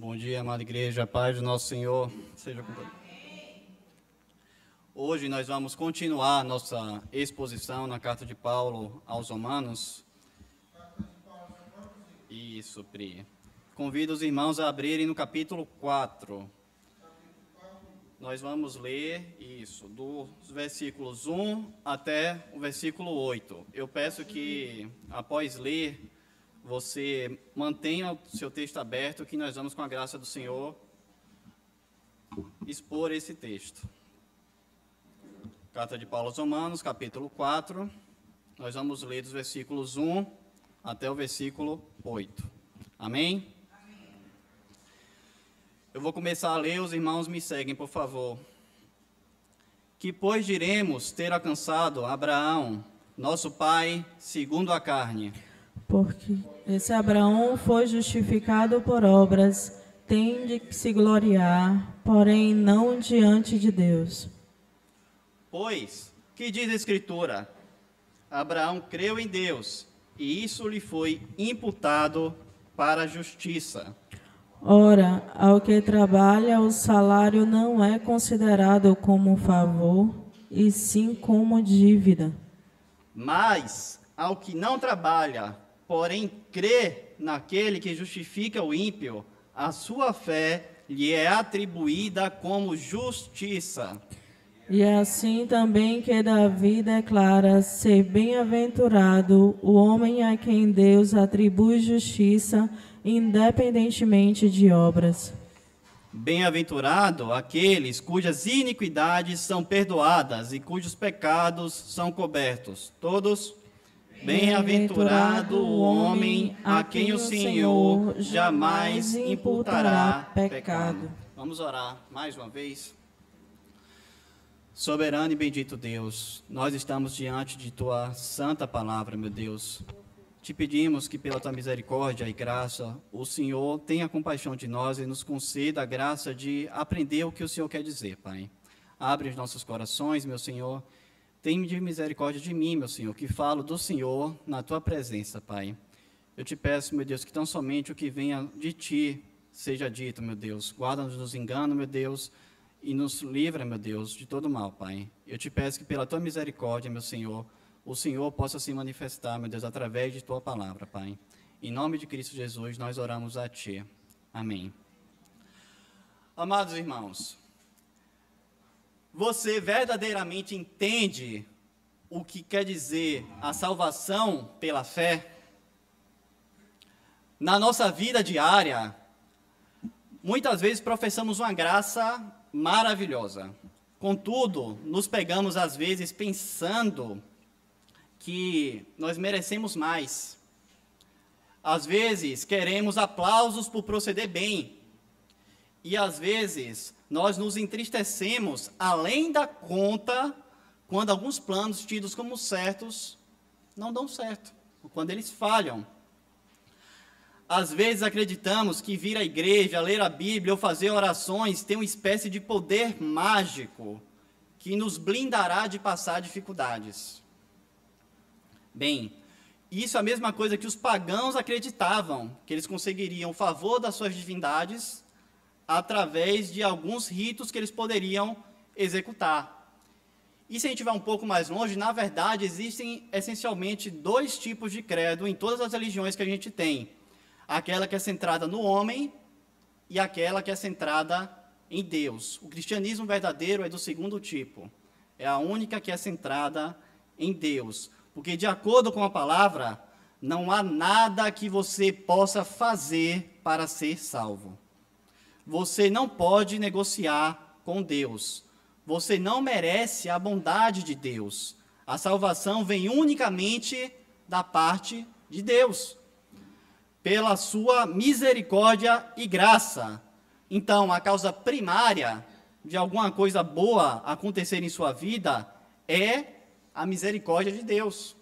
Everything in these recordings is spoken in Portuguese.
Bom dia, amada igreja, a paz do nosso Senhor seja com todos. Hoje nós vamos continuar nossa exposição na carta de Paulo aos Romanos. Isso, Pri. Convido os irmãos a abrirem no capítulo 4. Nós vamos ler isso, dos versículos 1 até o versículo 8. Eu peço que, após ler, você mantenha o seu texto aberto, que nós vamos, com a graça do Senhor, expor esse texto. Carta de Paulo aos Romanos, capítulo 4. Nós vamos ler dos versículos 1 até o versículo 8. Amém? Eu vou começar a ler, os irmãos me seguem, por favor. Que, pois, diremos ter alcançado Abraão, nosso pai, segundo a carne? Porque esse Abraão foi justificado por obras, tem de se gloriar, porém não diante de Deus. Pois, que diz a Escritura? Abraão creu em Deus, e isso lhe foi imputado para a justiça. Ora, ao que trabalha, o salário não é considerado como favor, e sim como dívida. Mas, ao que não trabalha, porém crê naquele que justifica o ímpio, a sua fé lhe é atribuída como justiça. E assim também que Davi declara ser bem-aventurado o homem a quem Deus atribui justiça, independentemente de obras. Bem-aventurado aqueles cujas iniquidades são perdoadas e cujos pecados são cobertos. Todos? Bem-aventurado o homem a quem o Senhor jamais imputará pecado. Vamos orar mais uma vez. Soberano e bendito Deus, nós estamos diante de Tua santa palavra, meu Deus. Te pedimos que, pela Tua misericórdia e graça, o Senhor tenha compaixão de nós e nos conceda a graça de aprender o que o Senhor quer dizer, Pai. Abre os nossos corações, meu Senhor. Tenha de misericórdia de mim, meu Senhor, que falo do Senhor na Tua presença, Pai. Eu te peço, meu Deus, que tão somente o que venha de Ti seja dito, meu Deus. Guarda-nos dos enganos, meu Deus, e nos livra, meu Deus, de todo mal, Pai. Eu te peço que, pela Tua misericórdia, meu Senhor, o Senhor possa se manifestar, meu Deus, através de Tua palavra, Pai. Em nome de Cristo Jesus, nós oramos a Ti. Amém. Amados irmãos, você verdadeiramente entende o que quer dizer a salvação pela fé? Na nossa vida diária, muitas vezes professamos uma graça maravilhosa. Contudo, nos pegamos às vezes pensando que nós merecemos mais. Às vezes, queremos aplausos por proceder bem. E às vezes, nós nos entristecemos além da conta quando alguns planos tidos como certos não dão certo, ou quando eles falham. Às vezes acreditamos que vir à igreja, ler a Bíblia ou fazer orações tem uma espécie de poder mágico que nos blindará de passar dificuldades. Bem, isso é a mesma coisa que os pagãos acreditavam, que eles conseguiriam o favor das suas divindades através de alguns ritos que eles poderiam executar. E se a gente vai um pouco mais longe, na verdade, existem essencialmente dois tipos de credo em todas as religiões que a gente tem. Aquela que é centrada no homem e aquela que é centrada em Deus. O cristianismo verdadeiro é do segundo tipo. É a única que é centrada em Deus. Porque, de acordo com a palavra, não há nada que você possa fazer para ser salvo. Você não pode negociar com Deus. Você não merece a bondade de Deus. A salvação vem unicamente da parte de Deus, pela sua misericórdia e graça. Então, a causa primária de alguma coisa boa acontecer em sua vida é a misericórdia de Deus.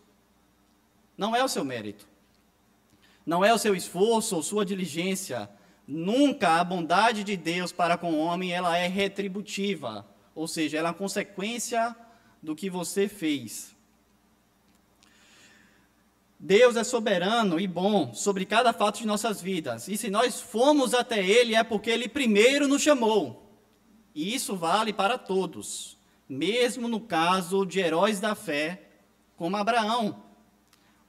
Não é o seu mérito. Não é o seu esforço ou sua diligência. Nunca a bondade de Deus para com o homem, ela é retributiva. Ou seja, ela é uma consequência do que você fez. Deus é soberano e bom sobre cada fato de nossas vidas. E se nós fomos até Ele, é porque Ele primeiro nos chamou. E isso vale para todos, mesmo no caso de heróis da fé, como Abraão,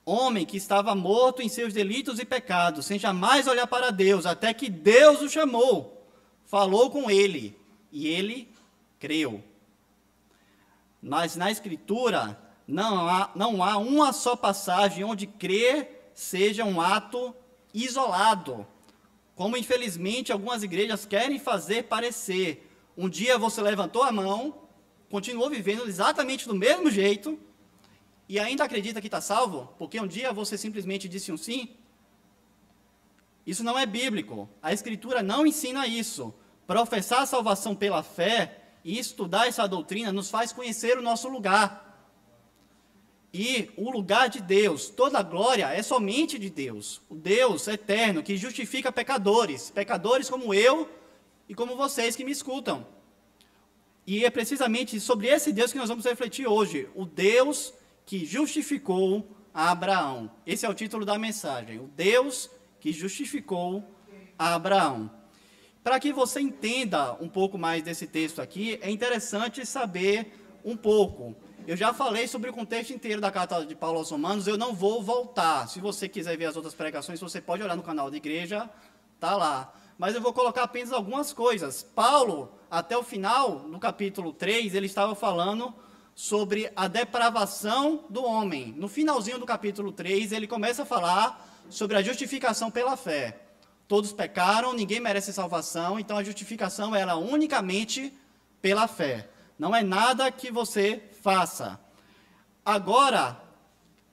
homem que estava morto em seus delitos e pecados, sem jamais olhar para Deus, até que Deus o chamou, falou com ele, e ele creu. Mas na Escritura, não há uma só passagem onde crer seja um ato isolado, como infelizmente algumas igrejas querem fazer parecer. Um dia você levantou a mão, continuou vivendo exatamente do mesmo jeito, e ainda acredita que está salvo, porque um dia você simplesmente disse um sim? Isso não é bíblico. A Escritura não ensina isso. Professar a salvação pela fé e estudar essa doutrina nos faz conhecer o nosso lugar. E o lugar de Deus, toda a glória é somente de Deus. O Deus eterno que justifica pecadores, pecadores como eu e como vocês que me escutam. E é precisamente sobre esse Deus que nós vamos refletir hoje. O Deus que justificou a Abraão. Esse é o título da mensagem. O Deus que justificou a Abraão. Para que você entenda um pouco mais desse texto aqui, é interessante saber um pouco. Eu já falei sobre o contexto inteiro da carta de Paulo aos Romanos, eu não vou voltar. Se você quiser ver as outras pregações, você pode olhar no canal da igreja, está lá. Mas eu vou colocar apenas algumas coisas. Paulo, até o final, no capítulo 3, ele estava falando sobre a depravação do homem. No finalzinho do capítulo 3, ele começa a falar sobre a justificação pela fé. Todos pecaram, ninguém merece salvação, então a justificação era unicamente pela fé. Não é nada que você faça. Agora,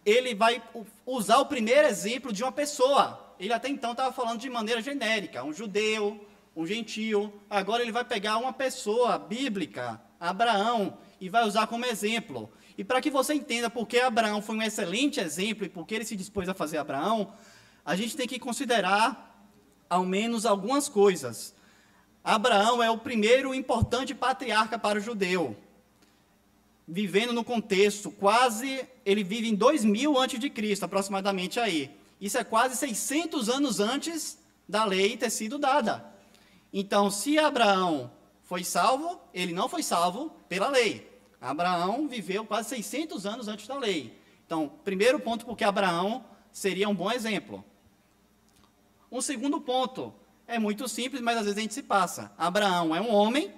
ele vai usar o primeiro exemplo de uma pessoa. Ele até então estava falando de maneira genérica, um judeu, um gentio. Agora ele vai pegar uma pessoa bíblica, Abraão, e vai usar como exemplo. E para que você entenda por que Abraão foi um excelente exemplo e por que ele se dispôs a fazer Abraão, a gente tem que considerar ao menos algumas coisas. Abraão é o primeiro importante patriarca para o judeu, vivendo no contexto ele vive em 2000 a.C., aproximadamente aí. Isso é quase 600 anos antes da lei ter sido dada. Então, se Abraão foi salvo, ele não foi salvo pela lei. Abraão viveu quase 600 anos antes da lei. Então, primeiro ponto, porque Abraão seria um bom exemplo. Um segundo ponto, é muito simples, mas às vezes a gente se passa. Abraão é um homem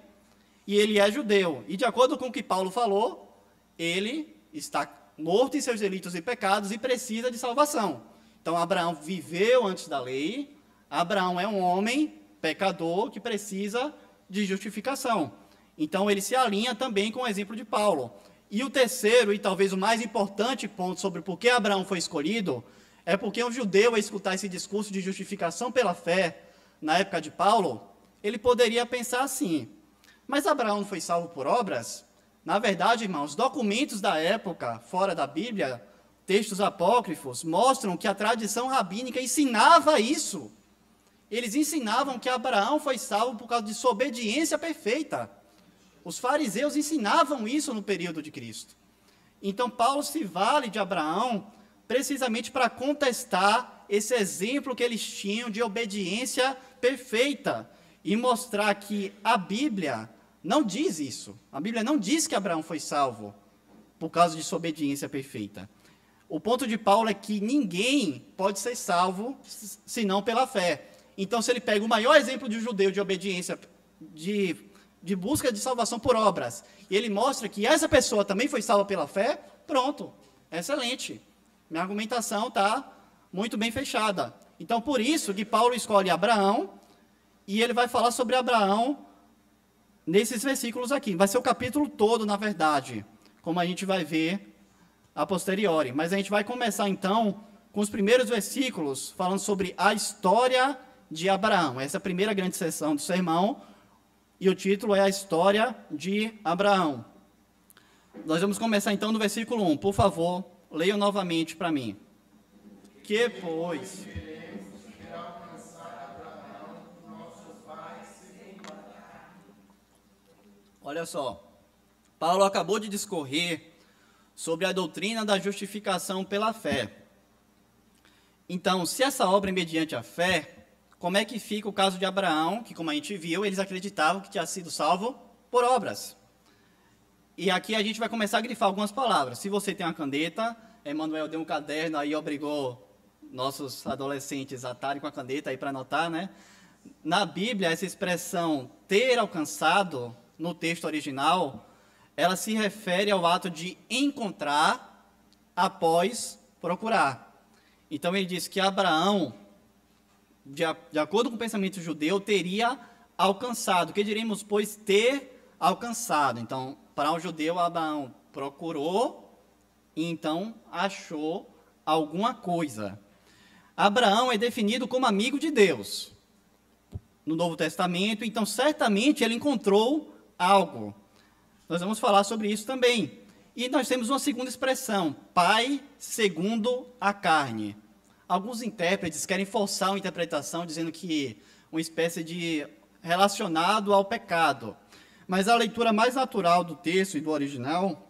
e ele é judeu. E de acordo com o que Paulo falou, ele está morto em seus delitos e pecados e precisa de salvação. Então, Abraão viveu antes da lei. Abraão é um homem pecador que precisa de justificação. Então, ele se alinha também com o exemplo de Paulo. E o terceiro, e talvez o mais importante ponto sobre por que Abraão foi escolhido, é porque um judeu, a escutar esse discurso de justificação pela fé, na época de Paulo, ele poderia pensar assim: mas Abraão não foi salvo por obras? Na verdade, irmãos, documentos da época, fora da Bíblia, textos apócrifos, mostram que a tradição rabínica ensinava isso. Eles ensinavam que Abraão foi salvo por causa de sua obediência perfeita. Os fariseus ensinavam isso no período de Cristo. Então, Paulo se vale de Abraão precisamente para contestar esse exemplo que eles tinham de obediência perfeita e mostrar que a Bíblia não diz isso. A Bíblia não diz que Abraão foi salvo por causa de sua obediência perfeita. O ponto de Paulo é que ninguém pode ser salvo senão pela fé. Então, se ele pega o maior exemplo de um judeu de obediência, de busca de salvação por obras, e ele mostra que essa pessoa também foi salva pela fé, pronto, excelente. Minha argumentação está muito bem fechada. Então, por isso que Paulo escolhe Abraão, e ele vai falar sobre Abraão nesses versículos aqui. Vai ser o capítulo todo, na verdade, como a gente vai ver a posteriori. Mas a gente vai começar, então, com os primeiros versículos, falando sobre a história de Abraão. Essa é a primeira grande sessão do sermão, e o título é a história de Abraão. Nós vamos começar, então, no versículo 1. Por favor, leiam novamente para mim. Que, pois... Olha só, Paulo acabou de discorrer sobre a doutrina da justificação pela fé. Então, se essa obra é mediante a fé, como é que fica o caso de Abraão, que, como a gente viu, eles acreditavam que tinha sido salvo por obras? E aqui a gente vai começar a grifar algumas palavras. Se você tem uma caneta, Emmanuel deu um caderno aí, obrigou nossos adolescentes a estarem com a caneta aí para anotar, né? Na Bíblia, essa expressão ter alcançado, no texto original, ela se refere ao ato de encontrar após procurar. Então ele diz que Abraão, de acordo com o pensamento judeu, teria alcançado. Que diríamos, pois, ter alcançado. Então, para um judeu, Abraão procurou e então achou alguma coisa. Abraão é definido como amigo de Deus no Novo Testamento, então certamente ele encontrou algo. Nós vamos falar sobre isso também. E nós temos uma segunda expressão, pai segundo a carne. Alguns intérpretes querem forçar uma interpretação dizendo que uma espécie de relacionado ao pecado. Mas a leitura mais natural do texto e do original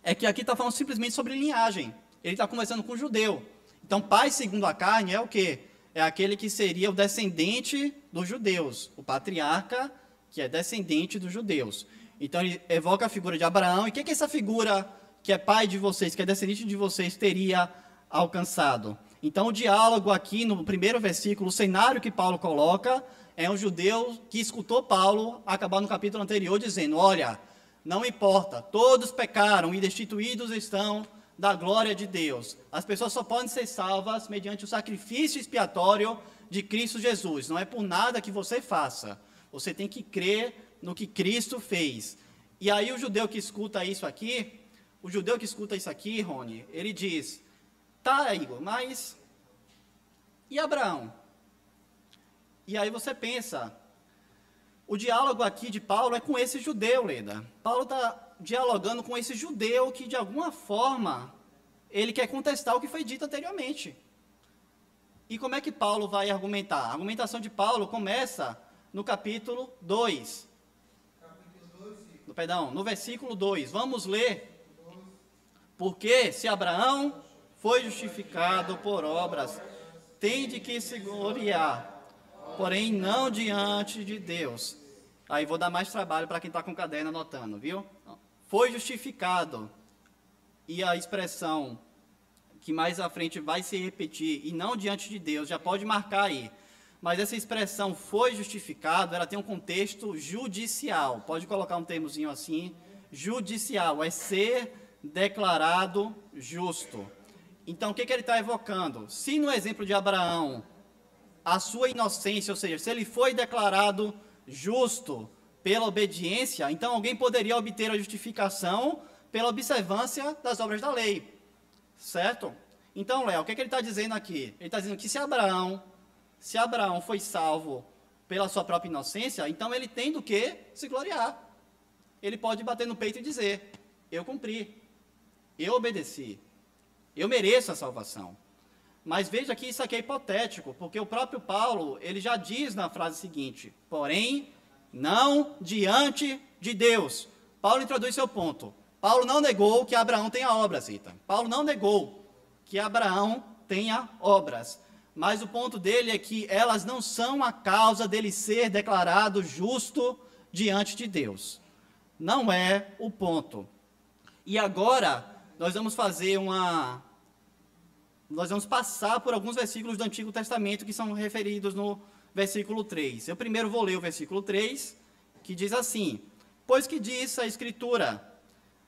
é que aqui está falando simplesmente sobre linhagem. Ele está conversando com o judeu. Então, pai segundo a carne é o quê? É aquele que seria o descendente dos judeus, o patriarca que é descendente dos judeus. Então, ele evoca a figura de Abraão. E o que essa figura que é pai de vocês, que é descendente de vocês, teria alcançado? Então, o diálogo aqui no primeiro versículo, o cenário que Paulo coloca, é um judeu que escutou Paulo acabar no capítulo anterior dizendo, olha, não importa, todos pecaram e destituídos estão da glória de Deus. As pessoas só podem ser salvas mediante o sacrifício expiatório de Cristo Jesus. Não é por nada que você faça. Você tem que crer no que Cristo fez. E aí o judeu que escuta isso aqui, Rony, ele diz, tá, Igor, mas e Abraão? E aí você pensa, o diálogo aqui de Paulo é com esse judeu, Leda. Paulo está dialogando com esse judeu que, de alguma forma, ele quer contestar o que foi dito anteriormente. E como é que Paulo vai argumentar? A argumentação de Paulo começa no capítulo 2. No versículo 2. Vamos ler. Porque se Abraão foi justificado por obras, tem de que se gloriar, porém não diante de Deus. Aí vou dar mais trabalho para quem está com o caderno anotando, viu? Foi justificado. E a expressão que mais à frente vai se repetir, e não diante de Deus, já pode marcar aí. Mas essa expressão foi justificado, ela tem um contexto judicial. Pode colocar um termozinho assim, judicial, é ser declarado justo. Então, o que ele está evocando? Se no exemplo de Abraão, a sua inocência, ou seja, se ele foi declarado justo pela obediência, então alguém poderia obter a justificação pela observância das obras da lei. Certo? Então, Léo, o que ele está dizendo aqui? Ele está dizendo que se Abraão foi salvo pela sua própria inocência, então ele tem do que se gloriar. Ele pode bater no peito e dizer, eu cumpri, eu obedeci, eu mereço a salvação. Mas veja que isso aqui é hipotético, porque o próprio Paulo, ele já diz na frase seguinte, porém, não diante de Deus. Paulo introduz seu ponto. Paulo não negou que Abraão tenha obras, Rita. Paulo não negou que Abraão tenha obras. Mas o ponto dele é que elas não são a causa dele ser declarado justo diante de Deus. Não é o ponto. E agora, nós vamos passar por alguns versículos do Antigo Testamento que são referidos no versículo 3. Eu primeiro vou ler o versículo 3, que diz assim, pois que diz a Escritura,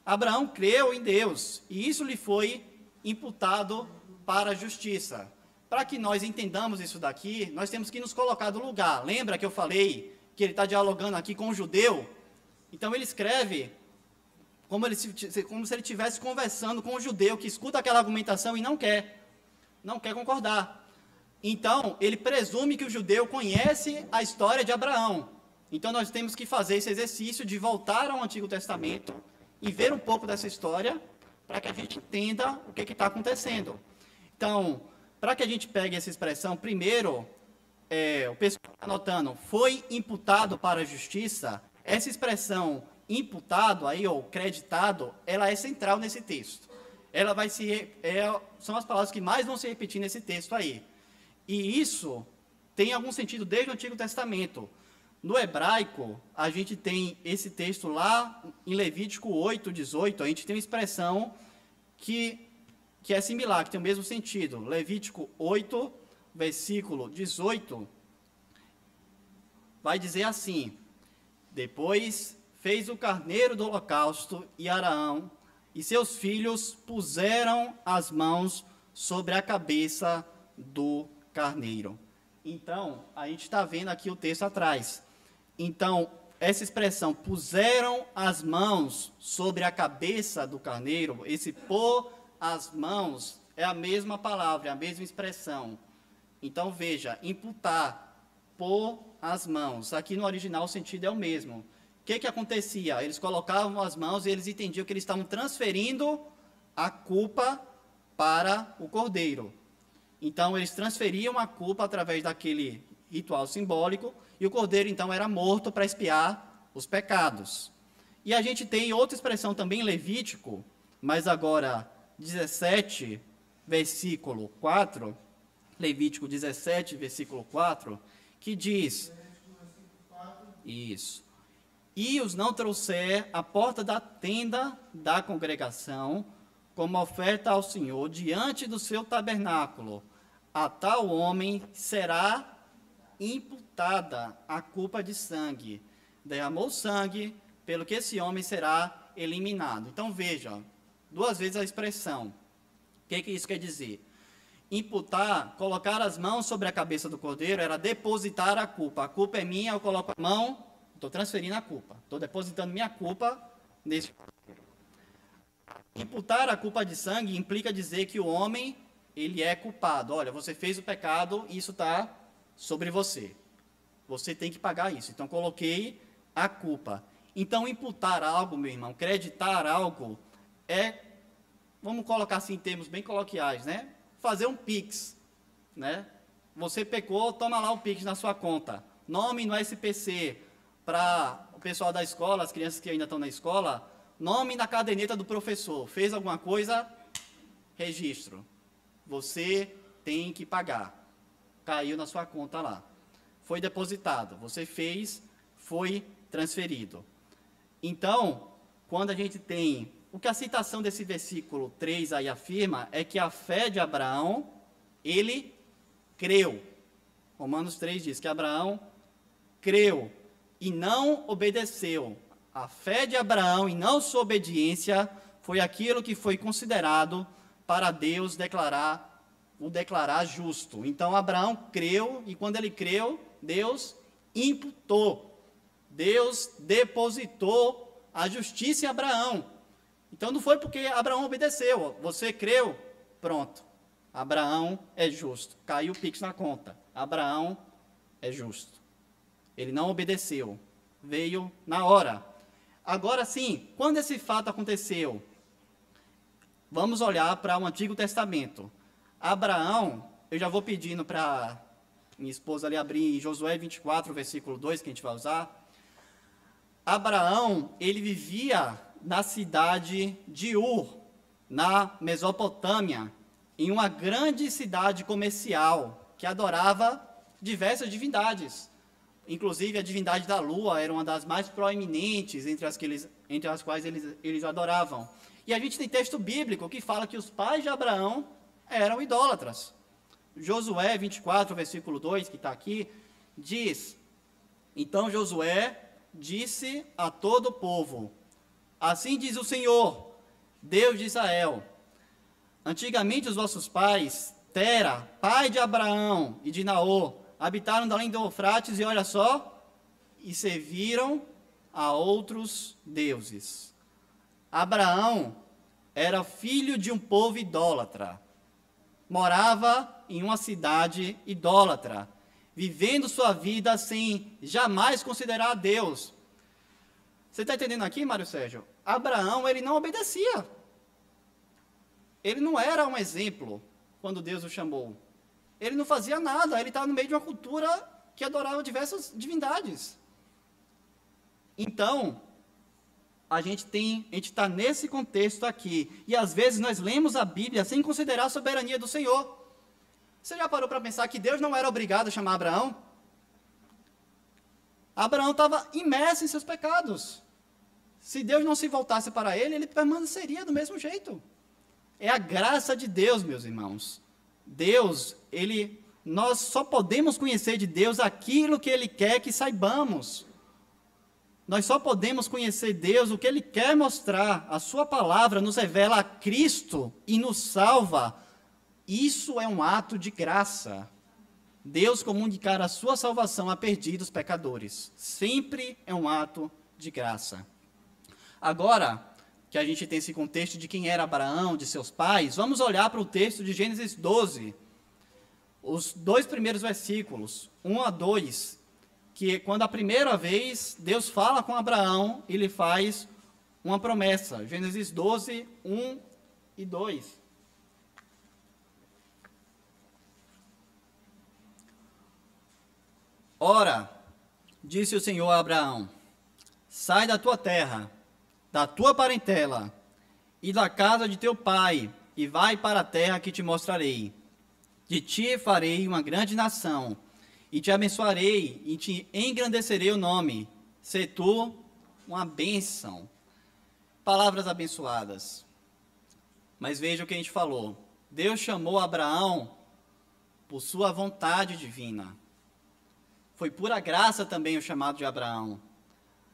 Abraão creu em Deus, e isso lhe foi imputado para a justiça. Para que nós entendamos isso daqui, nós temos que nos colocar no lugar. Lembra que eu falei que ele está dialogando aqui com o judeu? Então ele escreve como se ele estivesse conversando com o judeu que escuta aquela argumentação e não quer concordar. Então, ele presume que o judeu conhece a história de Abraão. Então, nós temos que fazer esse exercício de voltar ao Antigo Testamento e ver um pouco dessa história para que a gente entenda o que está acontecendo. Então, para que a gente pegue essa expressão, primeiro, o pessoal está anotando, foi imputado para a justiça, essa expressão imputado, aí, ou creditado, ela é central nesse texto. ela vai são as palavras que mais vão se repetir nesse texto aí. E isso tem algum sentido desde o Antigo Testamento. No hebraico, a gente tem esse texto lá em Levítico 8, 18, a gente tem uma expressão que é similar, que tem o mesmo sentido. Levítico 8, versículo 18, vai dizer assim: depois fez o carneiro do holocausto, e Arão e seus filhos puseram as mãos sobre a cabeça do carneiro. Então, a gente está vendo aqui o texto atrás. Então, essa expressão, puseram as mãos sobre a cabeça do carneiro, esse pôr as mãos é a mesma palavra, é a mesma expressão. Então, veja, imputar, pôr as mãos. Aqui no original o sentido é o mesmo. O que acontecia? Eles colocavam as mãos e eles entendiam que eles estavam transferindo a culpa para o cordeiro. Então, eles transferiam a culpa através daquele ritual simbólico, e o cordeiro, então, era morto para expiar os pecados. E a gente tem outra expressão também em Levítico, mas agora 17, versículo 4, Levítico 17, versículo 4, que diz, isso, e os não trouxer à porta da tenda da congregação, como oferta ao Senhor, diante do seu tabernáculo, a tal homem será imputada a culpa de sangue. Derramou sangue, pelo que esse homem será eliminado. Então, veja, duas vezes a expressão. O que isso quer dizer? Imputar, colocar as mãos sobre a cabeça do cordeiro, era depositar a culpa. A culpa é minha, eu coloco a mão, estou transferindo a culpa. Estou depositando minha culpa nesse cordeiro. Imputar a culpa de sangue implica dizer que o homem, ele é culpado. Olha, você fez o pecado e isso está sobre você. Você tem que pagar isso. Então, coloquei a culpa. Então, imputar algo, meu irmão, acreditar algo, vamos colocar assim em termos bem coloquiais, né? Fazer um Pix, né? Você pecou, toma lá o Pix na sua conta. Nome no SPC, para o pessoal da escola, as crianças que ainda estão na escola, nome na caderneta do professor. Fez alguma coisa? Registro. Você tem que pagar. Caiu na sua conta lá. Foi depositado. Você fez, foi transferido. Então, quando a gente tem... O que a citação desse versículo 3 aí afirma é que a fé de Abraão, ele creu. Romanos 3 diz que Abraão creu e não obedeceu. A fé de Abraão e não sua obediência foi aquilo que foi considerado para Deus o declarar justo. Então, Abraão creu, e quando ele creu, Deus imputou. Deus depositou a justiça em Abraão. Então, não foi porque Abraão obedeceu. Você creu, pronto. Abraão é justo. Caiu o Pix na conta. Abraão é justo. Ele não obedeceu. Veio na hora. Agora sim, quando esse fato aconteceu, vamos olhar para o Antigo Testamento. Abraão, eu já vou pedindo para minha esposa ali abrir em Josué 24, versículo 2, que a gente vai usar. Abraão, ele vivia na cidade de Ur, na Mesopotâmia, em uma grande cidade comercial, que adorava diversas divindades. Inclusive, a divindade da lua era uma das mais proeminentes entre as quais eles adoravam. E a gente tem texto bíblico que fala que os pais de Abraão eram idólatras. Josué 24, versículo 2, que está aqui, diz: então Josué disse a todo o povo, assim diz o Senhor, Deus de Israel, antigamente os vossos pais, Tera, pai de Abraão e de Naor, habitaram além do Eufrates, e olha só, e serviram a outros deuses. Abraão era filho de um povo idólatra, morava em uma cidade idólatra, vivendo sua vida sem jamais considerar a Deus. Você está entendendo aqui, Mário Sérgio? Abraão, ele não obedecia. Ele não era um exemplo quando Deus o chamou. Ele não fazia nada, ele estava no meio de uma cultura que adorava diversas divindades. Então, a gente está nesse contexto aqui. E às vezes nós lemos a Bíblia sem considerar a soberania do Senhor. Você já parou para pensar que Deus não era obrigado a chamar Abraão? Abraão estava imerso em seus pecados. Se Deus não se voltasse para ele, ele permaneceria do mesmo jeito. É a graça de Deus, meus irmãos. Deus, nós só podemos conhecer de Deus aquilo que Ele quer que saibamos. Nós só podemos conhecer Deus o que Ele quer mostrar. A sua palavra nos revela a Cristo e nos salva. Isso é um ato de graça. Deus comunicar a sua salvação a perdidos pecadores. Sempre é um ato de graça. Agora, que a gente tem esse contexto de quem era Abraão, de seus pais, vamos olhar para o texto de Gênesis 12. Os 2 primeiros versículos, 1 a 2, que quando a primeira vez Deus fala com Abraão, ele faz uma promessa. Gênesis 12, 1 e 2. Ora, disse o Senhor a Abraão, sai da tua terra, da tua parentela e da casa de teu pai, e vai para a terra que te mostrarei. De ti farei uma grande nação, e te abençoarei, e te engrandecerei o nome. Sê tu uma bênção. Palavras abençoadas. Mas veja o que a gente falou. Deus chamou Abraão por sua vontade divina. Foi pura graça também o chamado de Abraão.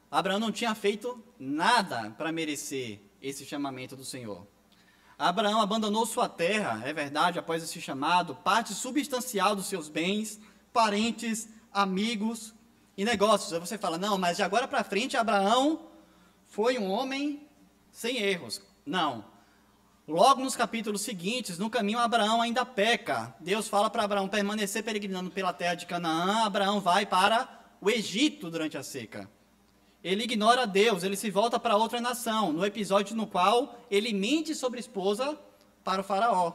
Abraão não tinha feito nada para merecer esse chamamento do Senhor. Abraão abandonou sua terra, é verdade, após esse chamado, parte substancial dos seus bens, parentes, amigos e negócios. Aí você fala, não, mas de agora para frente Abraão foi um homem sem erros. Não. Logo nos capítulos seguintes, no caminho Abraão ainda peca. Deus fala para Abraão permanecer peregrinando pela terra de Canaã. Abraão vai para o Egito durante a seca. Ele ignora Deus, ele se volta para outra nação, no episódio no qual ele mente sobre a esposa para o faraó,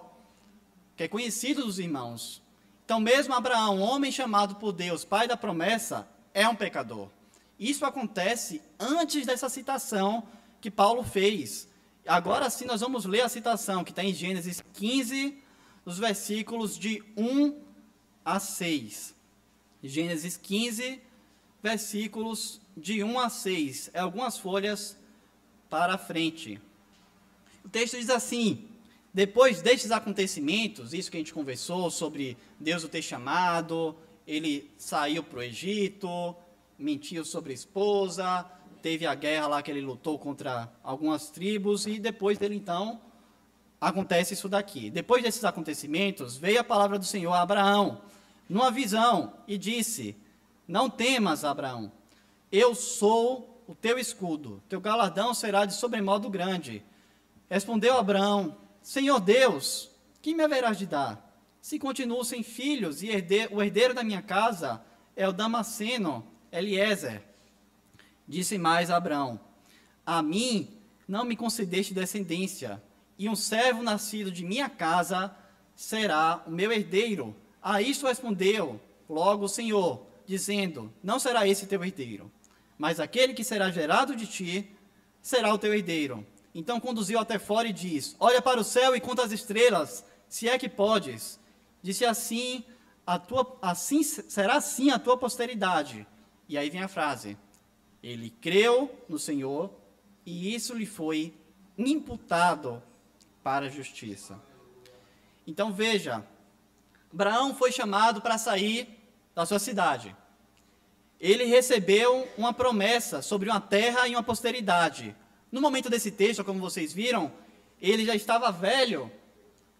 que é conhecido dos irmãos. Então mesmo Abraão, homem chamado por Deus, pai da promessa, é um pecador. Isso acontece antes dessa citação que Paulo fez. Agora sim nós vamos ler a citação, que está em Gênesis 15, nos versículos de 1 a 6. Gênesis 15, versículos de 1 a 6, é algumas folhas para frente. O texto diz assim, depois destes acontecimentos, isso que a gente conversou sobre Deus o ter chamado, ele saiu para o Egito, mentiu sobre a esposa, teve a guerra lá que ele lutou contra algumas tribos, e depois dele então, acontece isso daqui. Depois desses acontecimentos, veio a palavra do Senhor a Abraão, numa visão, e disse, não temas, Abraão, eu sou o teu escudo, teu galardão será de sobremodo grande. Respondeu Abraão, Senhor Deus, que me haverás de dar? Se continuo sem filhos, e o herdeiro da minha casa é o Damasceno, Eliezer. Disse mais Abraão, a mim não me concedeste descendência, e um servo nascido de minha casa será o meu herdeiro. A isto respondeu logo o Senhor, dizendo, não será esse teu herdeiro, mas aquele que será gerado de ti será o teu herdeiro. Então conduziu até fora e diz, olha para o céu e conta as estrelas, se é que podes. Disse assim, será assim a tua posteridade. E aí vem a frase, ele creu no Senhor e isso lhe foi imputado para a justiça. Então veja, Abraão foi chamado para sair da sua cidade. Ele recebeu uma promessa sobre uma terra e uma posteridade. No momento desse texto, como vocês viram, ele já estava velho,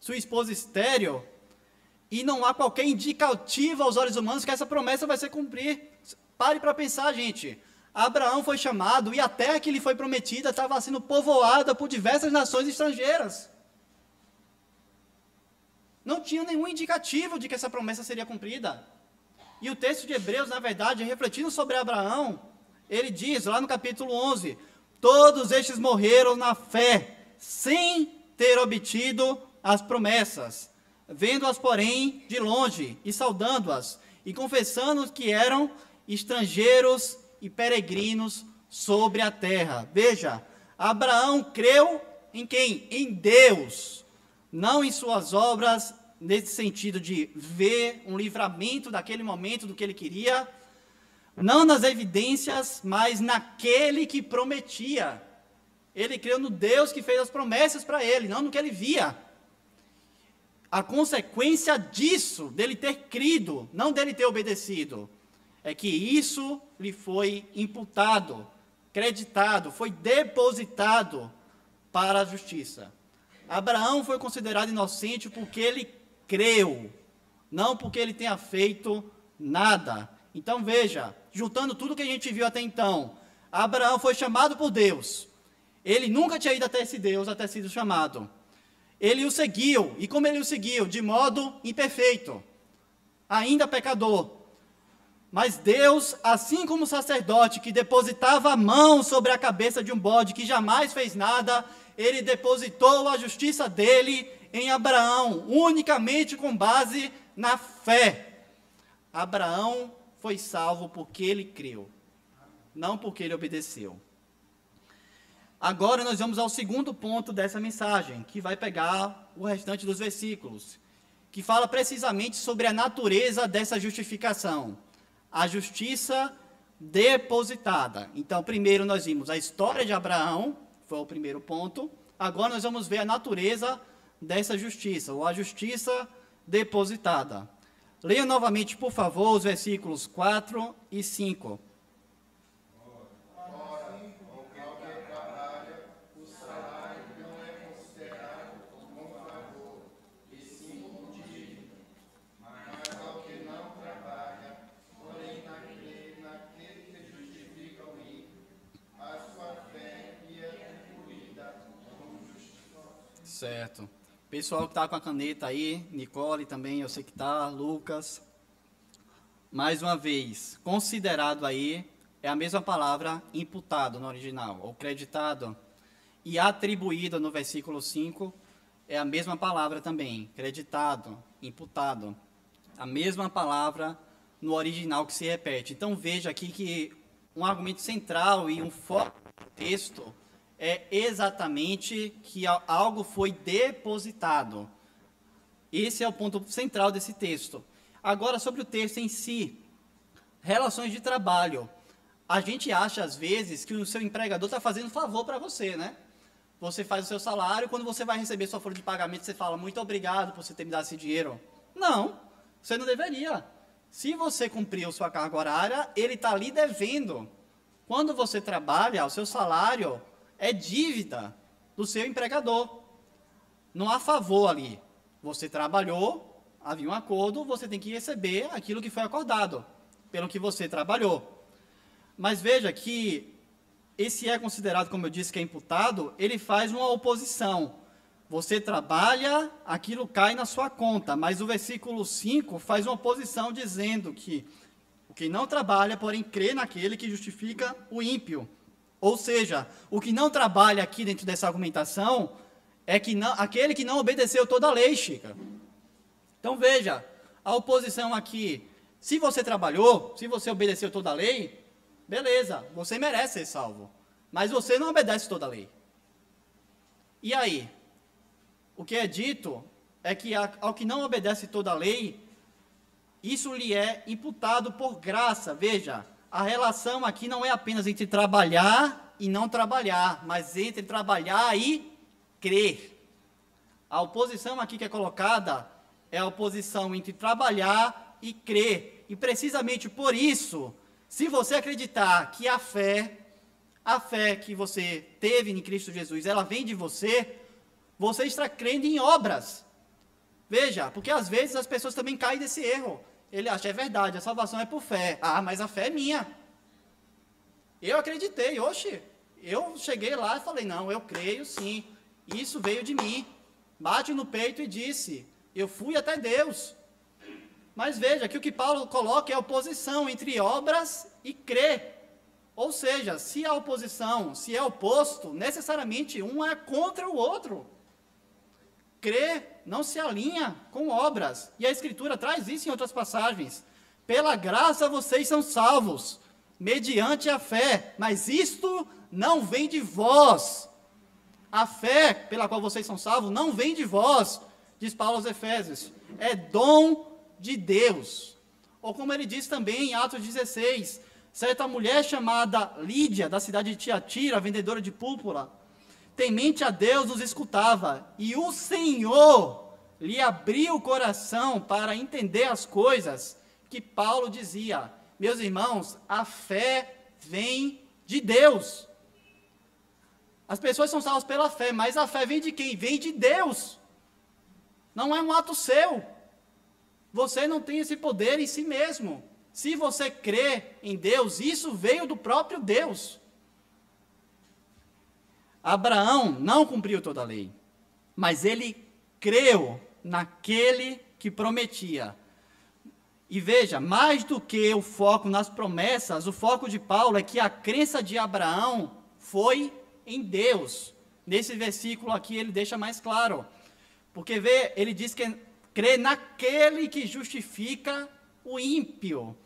sua esposa estéril, e não há qualquer indicativo aos olhos humanos que essa promessa vai se cumprir. Pare para pensar, gente. Abraão foi chamado e a terra que lhe foi prometida estava sendo povoada por diversas nações estrangeiras. Não tinha nenhum indicativo de que essa promessa seria cumprida. E o texto de Hebreus, na verdade, refletindo sobre Abraão, ele diz, lá no capítulo 11, todos estes morreram na fé, sem ter obtido as promessas, vendo-as, porém, de longe, e saudando-as, e confessando que eram estrangeiros e peregrinos sobre a terra. Veja, Abraão creu em quem? Em Deus, não em suas obras, nesse sentido de ver um livramento daquele momento, do que ele queria, não nas evidências, mas naquele que prometia. Ele creu no Deus que fez as promessas para ele, não no que ele via. A consequência disso, dele ter crido, não dele ter obedecido, é que isso lhe foi imputado, creditado, foi depositado para a justiça. Abraão foi considerado inocente porque ele creu, não porque ele tenha feito nada. Então veja, juntando tudo que a gente viu até então, Abraão foi chamado por Deus. Ele nunca tinha ido até esse Deus, até sido chamado. Ele o seguiu, e como ele o seguiu? De modo imperfeito, ainda pecador. Mas Deus, assim como o sacerdote que depositava a mão sobre a cabeça de um bode que jamais fez nada, ele depositou a justiça dele em Abraão, unicamente com base na fé. Abraão foi salvo porque ele creu, não porque ele obedeceu. Agora nós vamos ao segundo ponto dessa mensagem, que vai pegar o restante dos versículos, que fala precisamente sobre a natureza dessa justificação. A justiça depositada. Então, primeiro nós vimos a história de Abraão, foi o primeiro ponto. Agora nós vamos ver a natureza dessa justiça, ou a justiça depositada. Leia novamente, por favor, os versículos 4 e 5. Certo. Pessoal que está com a caneta aí, Nicole também, eu sei que está, Lucas. Mais uma vez, considerado aí, é a mesma palavra imputado no original, ou creditado. E atribuído no versículo 5, é a mesma palavra também, creditado, imputado. A mesma palavra no original que se repete. Então veja aqui que um argumento central e um foco do texto é exatamente que algo foi depositado. Esse é o ponto central desse texto. Agora, sobre o texto em si, relações de trabalho. A gente acha, às vezes, que o seu empregador está fazendo favor para você, né? Você faz o seu salário, quando você vai receber sua folha de pagamento, você fala, muito obrigado por você ter me dado esse dinheiro. Não, você não deveria. Se você cumpriu sua carga horária, ele está ali devendo. Quando você trabalha, o seu salário é dívida do seu empregador. Não há favor ali. Você trabalhou, havia um acordo, você tem que receber aquilo que foi acordado, pelo que você trabalhou. Mas veja que esse é considerado, como eu disse, que é imputado, ele faz uma oposição. Você trabalha, aquilo cai na sua conta, mas o versículo 5 faz uma oposição dizendo que o que não trabalha, porém crê naquele que justifica o ímpio. Ou seja, o que não trabalha aqui dentro dessa argumentação é que não, aquele que não obedeceu toda a lei, Chica. Então veja, a oposição aqui, se você trabalhou, se você obedeceu toda a lei, beleza, você merece ser salvo. Mas você não obedece toda a lei. E aí? O que é dito é que ao que não obedece toda a lei, isso lhe é imputado por graça. Veja, a relação aqui não é apenas entre trabalhar e não trabalhar, mas entre trabalhar e crer. A oposição aqui que é colocada é a oposição entre trabalhar e crer. E precisamente por isso, se você acreditar que a fé que você teve em Cristo Jesus, ela vem de você, você está crendo em obras. Veja, porque às vezes as pessoas também caem nesse erro. Ele acha, é verdade, a salvação é por fé. Ah, mas a fé é minha. Eu acreditei, oxe. Eu cheguei lá e falei, não, eu creio sim. Isso veio de mim. Bate no peito e disse, eu fui até Deus. Mas veja, que o que Paulo coloca é a oposição entre obras e crer. Ou seja, se a oposição, se é oposto, necessariamente um é contra o outro. Crer não se alinha com obras. E a Escritura traz isso em outras passagens. Pela graça vocês são salvos, mediante a fé. Mas isto não vem de vós. A fé pela qual vocês são salvos não vem de vós, diz Paulo aos Efésios. É dom de Deus. Ou como ele diz também em Atos 16, certa mulher chamada Lídia, da cidade de Tiatira, vendedora de púrpura, temente a Deus, nos escutava, e o Senhor lhe abriu o coração para entender as coisas que Paulo dizia. Meus irmãos, a fé vem de Deus. As pessoas são salvas pela fé, mas a fé vem de quem? Vem de Deus. Não é um ato seu. Você não tem esse poder em si mesmo. Se você crê em Deus, isso veio do próprio Deus. Abraão não cumpriu toda a lei, mas ele creu naquele que prometia. E veja, mais do que o foco nas promessas, o foco de Paulo é que a crença de Abraão foi em Deus. Nesse versículo aqui ele deixa mais claro. Porque vê, ele diz que crê naquele que justifica o ímpio.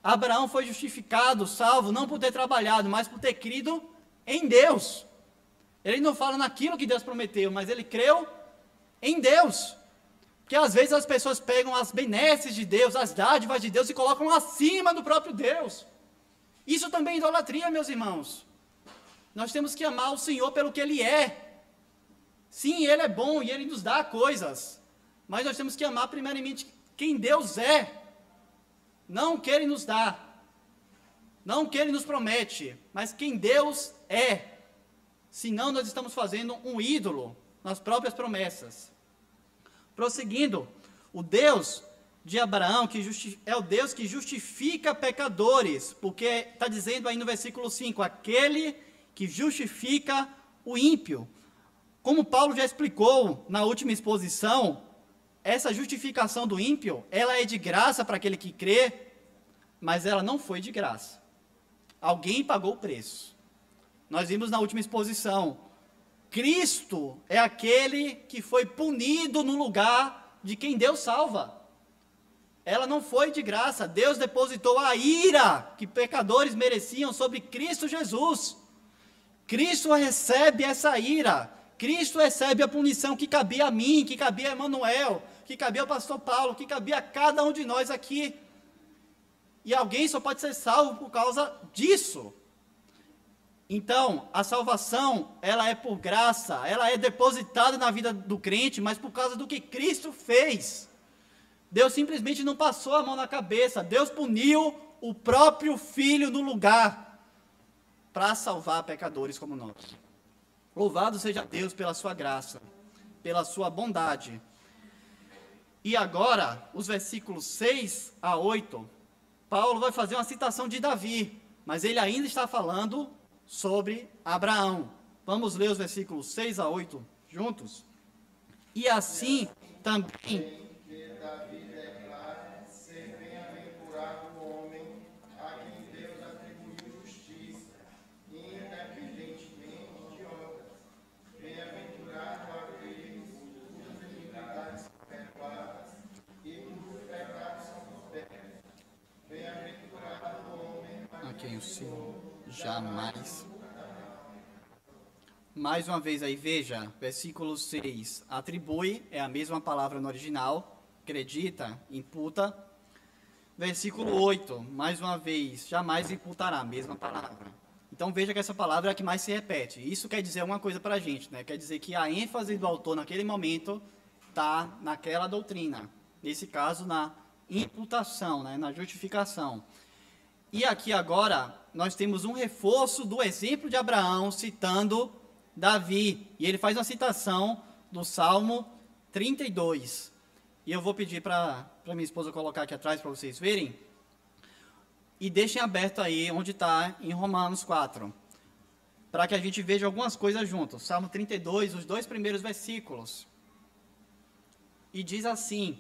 Abraão foi justificado, salvo, não por ter trabalhado, mas por ter crido em Deus. Ele não fala naquilo que Deus prometeu, mas ele creu em Deus. Porque às vezes as pessoas pegam as benesses de Deus, as dádivas de Deus e colocam acima do próprio Deus. Isso também é idolatria, meus irmãos. Nós temos que amar o Senhor pelo que Ele é. Sim, Ele é bom e Ele nos dá coisas. Mas nós temos que amar primeiramente quem Deus é. Não o que Ele nos dá. Não o que Ele nos promete. Mas quem Deus é. Senão nós estamos fazendo um ídolo nas próprias promessas. Prosseguindo, o Deus de Abraão é o Deus que justifica pecadores, porque está dizendo aí no versículo 5, aquele que justifica o ímpio. Como Paulo já explicou na última exposição, essa justificação do ímpio, ela é de graça para aquele que crê, mas ela não foi de graça. Alguém pagou o preço. Nós vimos na última exposição, Cristo é aquele que foi punido no lugar de quem Deus salva. Ela não foi de graça. Deus depositou a ira que pecadores mereciam sobre Cristo Jesus. Cristo recebe essa ira. Cristo recebe a punição que cabia a mim, que cabia a Emanuel, que cabia ao pastor Paulo, que cabia a cada um de nós aqui. E alguém só pode ser salvo por causa disso. Então, a salvação, ela é por graça, ela é depositada na vida do crente, mas por causa do que Cristo fez. Deus simplesmente não passou a mão na cabeça, Deus puniu o próprio Filho no lugar, para salvar pecadores como nós. Louvado seja Deus pela sua graça, pela sua bondade. E agora, os versículos 6 a 8, Paulo vai fazer uma citação de Davi, mas ele ainda está falando sobre Abraão. Vamos ler os versículos 6 a 8 juntos? E assim também Davi declara ser bem-aventurado o homem a quem Deus atribuiu justiça, independentemente de obras. Bem-aventurado aquele cujas iniquidades são perdoadas e cujos pecados são cobertos. Bem-aventurado o homem a quem o Senhor jamais. Mais uma vez aí, veja, versículo 6, atribui, é a mesma palavra no original, acredita, imputa. Versículo 8, mais uma vez, jamais imputará, mesma palavra. Então veja que essa palavra é a que mais se repete. Isso quer dizer uma coisa para a gente, né? Quer dizer que a ênfase do autor naquele momento está naquela doutrina. Nesse caso, na imputação, né? Na justificação. E aqui agora, nós temos um reforço do exemplo de Abraão, citando Davi. E ele faz uma citação do Salmo 32. E eu vou pedir para minha esposa colocar aqui atrás para vocês verem. E deixem aberto aí onde está em Romanos 4. Para que a gente veja algumas coisas juntos. Salmo 32, os 2 primeiros versículos. E diz assim: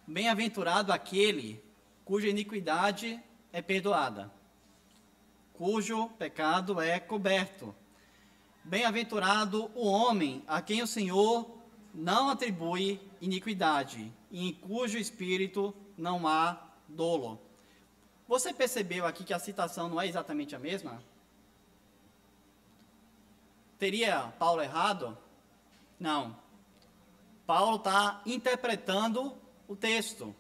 bem-aventurado aquele cuja iniquidade é perdoada, cujo pecado é coberto. Bem-aventurado o homem a quem o Senhor não atribui iniquidade, e em cujo espírito não há dolo. Você percebeu aqui que a citação não é exatamente a mesma? teria Paulo errado? Não. Paulo está interpretando o texto.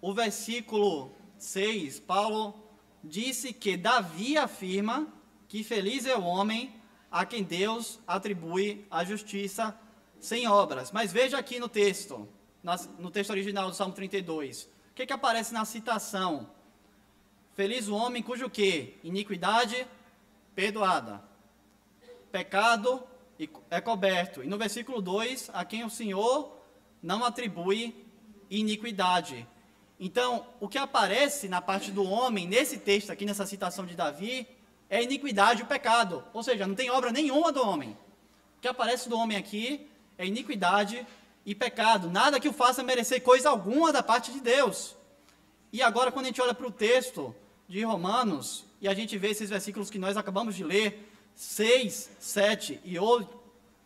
O versículo 6, Paulo disse que Davi afirma que feliz é o homem a quem Deus atribui a justiça sem obras. Mas veja aqui no texto, no texto original do Salmo 32, o que aparece na citação? Feliz o homem cujo quê? Iniquidade perdoada, pecado é coberto. E no versículo 2, a quem o Senhor não atribui iniquidade. Então, o que aparece na parte do homem, nesse texto aqui, nessa citação de Davi, é a iniquidade e o pecado. Ou seja, não tem obra nenhuma do homem. O que aparece do homem aqui é iniquidade e pecado. Nada que o faça merecer coisa alguma da parte de Deus. E agora, quando a gente olha para o texto de Romanos, e a gente vê esses versículos que nós acabamos de ler, 6, 7 e 8,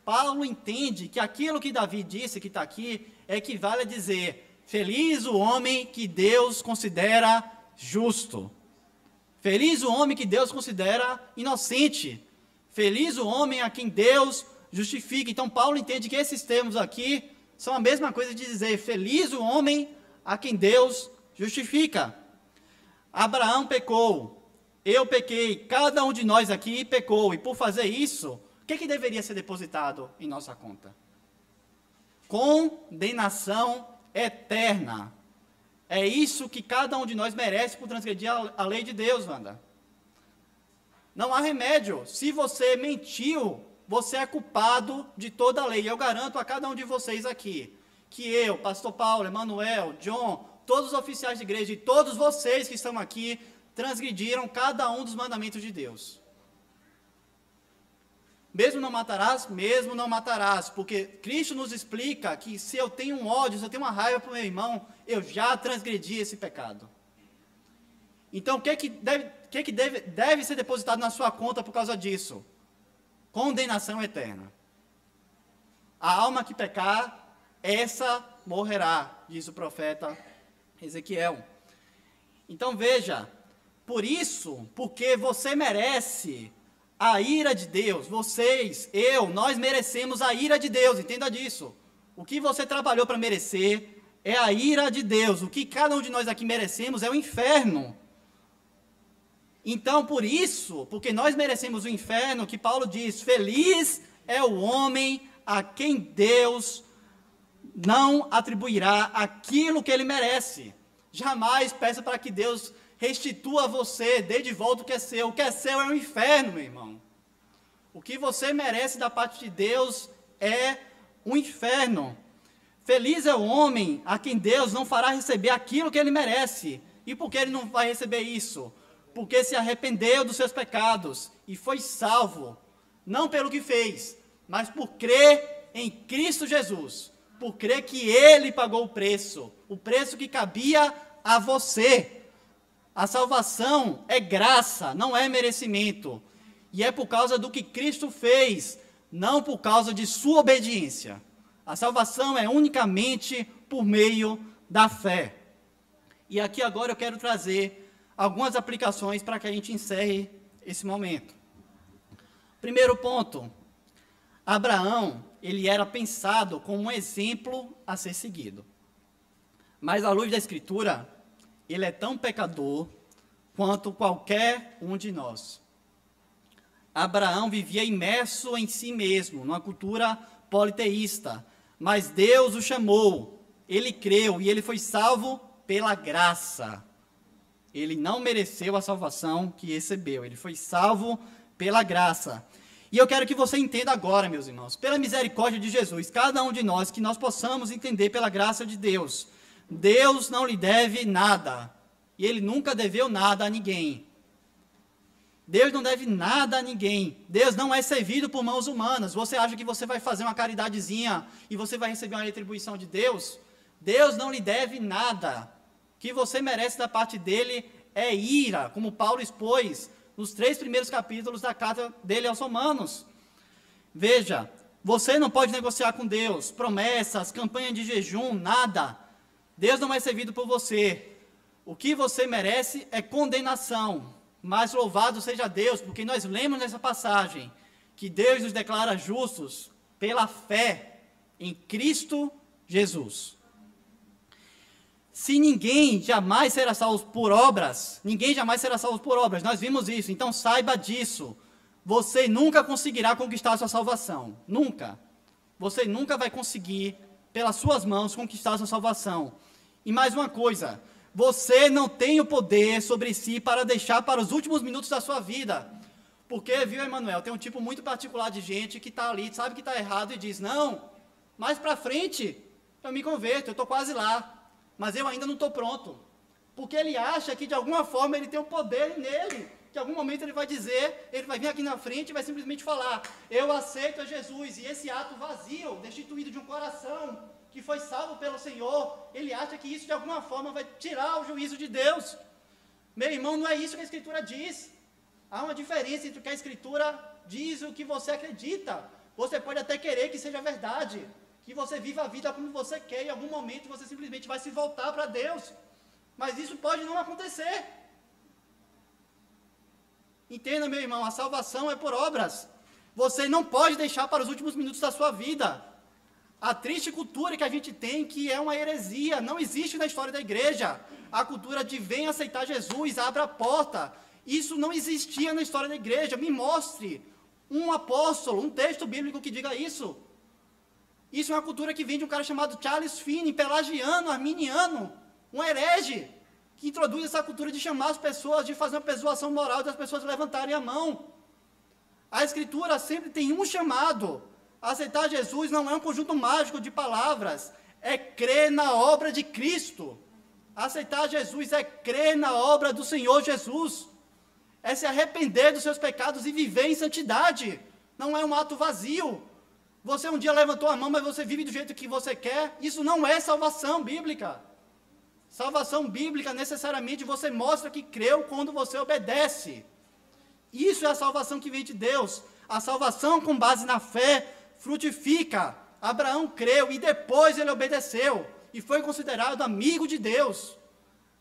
Paulo entende que aquilo que Davi disse, que está aqui, equivale a dizer: feliz o homem que Deus considera justo. Feliz o homem que Deus considera inocente. Feliz o homem a quem Deus justifica. Então, Paulo entende que esses termos aqui são a mesma coisa de dizer: feliz o homem a quem Deus justifica. Abraão pecou, eu pequei, cada um de nós aqui pecou. E por fazer isso, o que deveria ser depositado em nossa conta? Condenação eterna. É isso que cada um de nós merece por transgredir a lei de Deus, Wanda. Não há remédio. Se você mentiu, você é culpado de toda a lei. Eu garanto a cada um de vocês aqui, que eu, pastor Paulo, Emanuel, John, todos os oficiais de igreja e todos vocês que estão aqui, transgrediram cada um dos mandamentos de Deus. Mesmo não matarás, porque Cristo nos explica que se eu tenho um ódio, se eu tenho uma raiva para o meu irmão, eu já transgredi esse pecado. Então, o que deve ser depositado na sua conta por causa disso? Condenação eterna. A alma que pecar, essa morrerá, diz o profeta Ezequiel. Então, veja, por isso, porque você merece a ira de Deus, vocês, nós merecemos a ira de Deus, entenda disso. O que você trabalhou para merecer é a ira de Deus. O que cada um de nós aqui merecemos é o inferno. Então, por isso, porque nós merecemos o inferno, que Paulo diz: feliz é o homem a quem Deus não atribuirá aquilo que ele merece. Jamais peça para que Deus restitua a você, dê de volta o que é seu. O que é seu é o inferno, meu irmão. O que você merece da parte de Deus é o inferno. Feliz é o homem a quem Deus não fará receber aquilo que ele merece. E por que ele não vai receber isso? Porque se arrependeu dos seus pecados e foi salvo, não pelo que fez, mas por crer em Cristo Jesus, por crer que ele pagou o preço que cabia a você. A salvação é graça, não é merecimento. E é por causa do que Cristo fez, não por causa de sua obediência. A salvação é unicamente por meio da fé. E aqui agora eu quero trazer algumas aplicações para que a gente encerre esse momento. Primeiro ponto: Abraão, ele era pensado como um exemplo a ser seguido. Mas à luz da Escritura, ele é tão pecador quanto qualquer um de nós. Abraão vivia imerso em si mesmo, numa cultura politeísta, mas Deus o chamou, ele creu e ele foi salvo pela graça. Ele não mereceu a salvação que recebeu, ele foi salvo pela graça. E eu quero que você entenda agora, meus irmãos, pela misericórdia de Jesus, cada um de nós, que nós possamos entender pela graça de Deus. Deus não lhe deve nada, e ele nunca deveu nada a ninguém. Deus não deve nada a ninguém. Deus não é servido por mãos humanas. Você acha que você vai fazer uma caridadezinha e você vai receber uma retribuição de Deus? Deus não lhe deve nada. O que você merece da parte dele é ira, como Paulo expôs nos 3 primeiros capítulos da carta dele aos Romanos. Veja, você não pode negociar com Deus, promessas, campanha de jejum, nada. Deus não é servido por você. O que você merece é condenação. Mas louvado seja Deus, porque nós lemos nessa passagem que Deus nos declara justos pela fé em Cristo Jesus. Se ninguém jamais será salvo por obras, nós vimos isso, então saiba disso. Você nunca conseguirá conquistar a sua salvação, nunca. Você nunca vai conseguir, pelas suas mãos, conquistar a sua salvação. E mais uma coisa, você não tem o poder sobre si para deixar para os últimos minutos da sua vida. Porque, viu, Emanuel, tem um tipo muito particular de gente que está ali, sabe que está errado e diz, não, mais para frente eu me converto, eu estou quase lá. Mas eu ainda não estou pronto, porque ele acha que de alguma forma ele tem um poder nele, que em algum momento ele vai dizer, ele vai vir aqui na frente e vai simplesmente falar, eu aceito a Jesus, e esse ato vazio, destituído de um coração que foi salvo pelo Senhor, ele acha que isso de alguma forma vai tirar o juízo de Deus. Meu irmão, não é isso que a Escritura diz. Há uma diferença entre o que a Escritura diz e o que você acredita. Você pode até querer que seja verdade, que você viva a vida como você quer, e em algum momento você simplesmente vai se voltar para Deus. Mas isso pode não acontecer. Entenda, meu irmão, a salvação é por obras. Você não pode deixar para os últimos minutos da sua vida. A triste cultura que a gente tem, que é uma heresia, não existe na história da igreja. A cultura de vem aceitar Jesus, abra a porta. Isso não existia na história da igreja. Me mostre um apóstolo, um texto bíblico que diga isso. Isso é uma cultura que vem de um cara chamado Charles Finney, pelagiano, arminiano, um herege, que introduz essa cultura de chamar as pessoas, de fazer uma persuasão moral das pessoas levantarem a mão. A Escritura sempre tem um chamado. Aceitar Jesus não é um conjunto mágico de palavras, é crer na obra de Cristo. Aceitar Jesus é crer na obra do Senhor Jesus. É se arrepender dos seus pecados e viver em santidade. Não é um ato vazio. Você um dia levantou a mão, mas você vive do jeito que você quer. Isso não é salvação bíblica. Salvação bíblica, necessariamente, você mostra que creu quando você obedece. Isso é a salvação que vem de Deus. A salvação com base na fé frutifica. Abraão creu e depois ele obedeceu. E foi considerado amigo de Deus.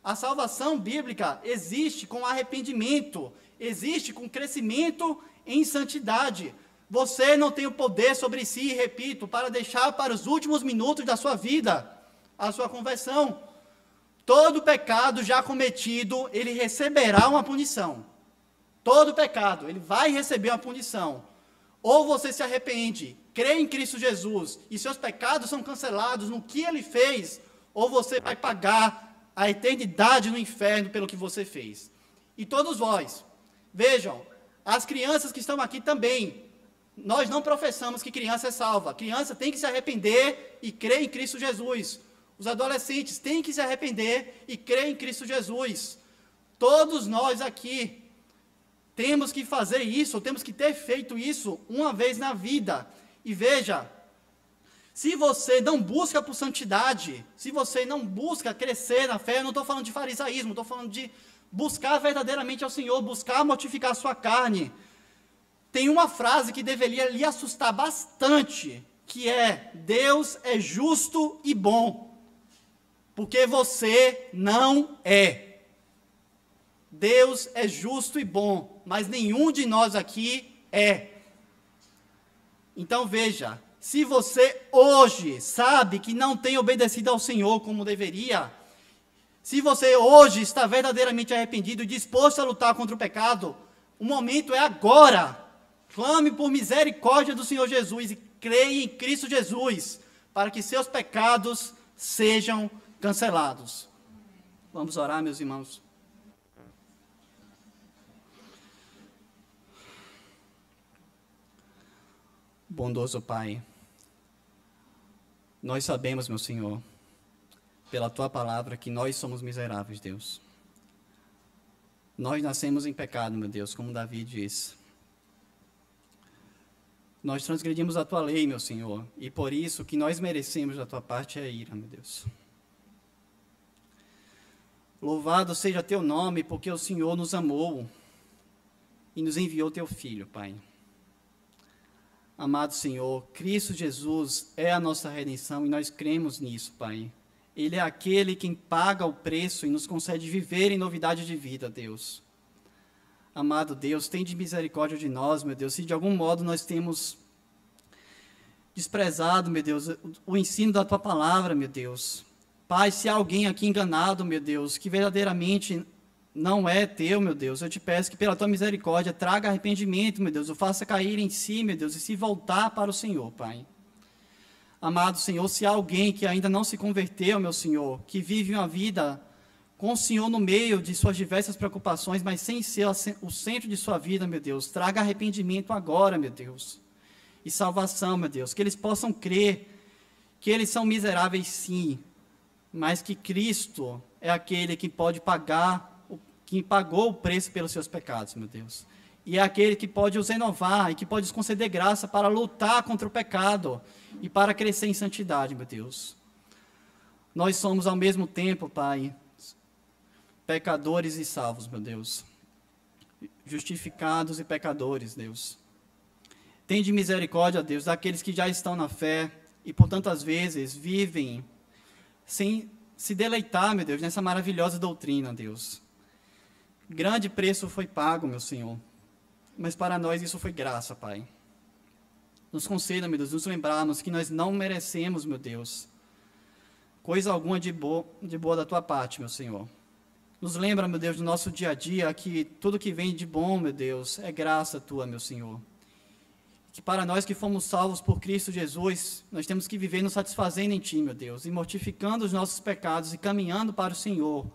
A salvação bíblica existe com arrependimento. Existe com crescimento em santidade. Você não tem o poder sobre si, repito, para deixar para os últimos minutos da sua vida a sua conversão. Todo pecado já cometido, ele receberá uma punição. Todo pecado, ele vai receber uma punição. Ou você se arrepende, crê em Cristo Jesus, e seus pecados são cancelados no que ele fez, ou você vai pagar a eternidade no inferno pelo que você fez. E todos vós, vejam, as crianças que estão aqui também, nós não professamos que criança é salva. Criança tem que se arrepender e crer em Cristo Jesus. Os adolescentes têm que se arrepender e crer em Cristo Jesus. Todos nós aqui temos que fazer isso, temos que ter feito isso uma vez na vida. E veja, se você não busca por santidade, se você não busca crescer na fé, eu não estou falando de farisaísmo, estou falando de buscar verdadeiramente ao Senhor, buscar mortificar a sua carne. Tem uma frase que deveria lhe assustar bastante, que é, Deus é justo e bom, porque você não é. Deus é justo e bom, mas nenhum de nós aqui é. Então veja, se você hoje sabe que não tem obedecido ao Senhor como deveria, se você hoje está verdadeiramente arrependido e disposto a lutar contra o pecado, o momento é agora. Clame por misericórdia do Senhor Jesus e creia em Cristo Jesus, para que seus pecados sejam cancelados. Vamos orar, meus irmãos. Bondoso Pai, nós sabemos, meu Senhor, pela Tua palavra, que nós somos miseráveis, Deus. Nós nascemos em pecado, meu Deus, como Davi diz. Nós transgredimos a Tua lei, meu Senhor, e por isso que nós merecemos da Tua parte a ira, meu Deus. Louvado seja Teu nome, porque o Senhor nos amou e nos enviou Teu Filho, Pai. Amado Senhor, Cristo Jesus é a nossa redenção e nós cremos nisso, Pai. Ele é aquele quem paga o preço e nos concede viver em novidade de vida, Deus. Amado Deus, tem de misericórdia de nós, meu Deus, se de algum modo nós temos desprezado, meu Deus, o ensino da Tua palavra, meu Deus. Pai, se há alguém aqui enganado, meu Deus, que verdadeiramente não é Teu, meu Deus, eu te peço que pela Tua misericórdia traga arrependimento, meu Deus, o faça cair em si, meu Deus, e se voltar para o Senhor, Pai. Amado Senhor, se há alguém que ainda não se converteu, meu Senhor, que vive uma vida com o Senhor no meio de suas diversas preocupações, mas sem ser o centro de sua vida, meu Deus, traga arrependimento agora, meu Deus, e salvação, meu Deus, que eles possam crer que eles são miseráveis sim, mas que Cristo é aquele que pode pagar, que pagou o preço pelos seus pecados, meu Deus. E é aquele que pode os renovar e que pode os conceder graça para lutar contra o pecado e para crescer em santidade, meu Deus. Nós somos ao mesmo tempo, Pai, pecadores e salvos, meu Deus. Justificados e pecadores, Deus. Tende misericórdia, Deus, daqueles que já estão na fé e por tantas vezes vivem sem se deleitar, meu Deus, nessa maravilhosa doutrina, Deus. Grande preço foi pago, meu Senhor, mas para nós isso foi graça, Pai. Nos conceda, meu Deus, nos lembrarmos que nós não merecemos, meu Deus, coisa alguma de boa da Tua parte, meu Senhor. Nos lembra, meu Deus, do nosso dia a dia, que tudo que vem de bom, meu Deus, é graça Tua, meu Senhor. Que para nós que fomos salvos por Cristo Jesus, nós temos que viver nos satisfazendo em Ti, meu Deus, e mortificando os nossos pecados e caminhando para o Senhor.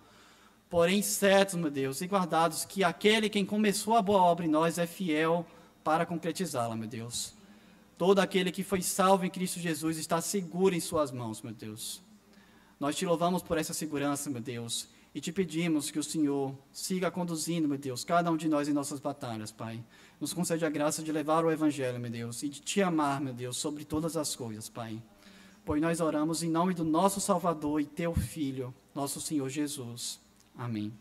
Porém, certos, meu Deus, e guardados que aquele quem começou a boa obra em nós é fiel para concretizá-la, meu Deus. Todo aquele que foi salvo em Cristo Jesus está seguro em suas mãos, meu Deus. Nós Te louvamos por essa segurança, meu Deus, e Te pedimos que o Senhor siga conduzindo, meu Deus, cada um de nós em nossas batalhas, Pai. Nos concede a graça de levar o Evangelho, meu Deus, e de Te amar, meu Deus, sobre todas as coisas, Pai. Pois nós oramos em nome do nosso Salvador e Teu Filho, nosso Senhor Jesus. Amém.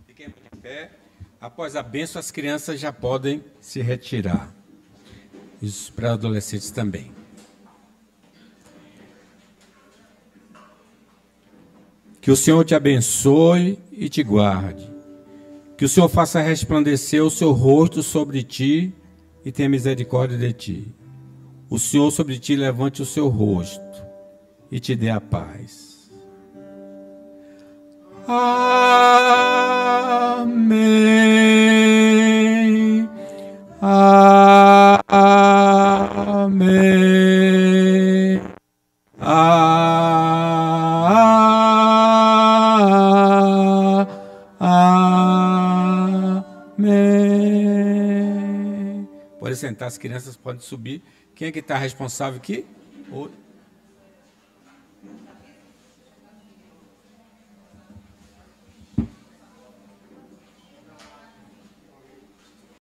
Fiquem em pé. Após a bênção, as crianças já podem se retirar. E os pré-adolescentes também. Que o Senhor te abençoe e te guarde. Que o Senhor faça resplandecer o seu rosto sobre ti e tenha misericórdia de ti. O Senhor sobre ti levante o seu rosto e te dê a paz. Amém. Amém. Amém. Pode sentar, as crianças podem subir. Quem é que está responsável aqui?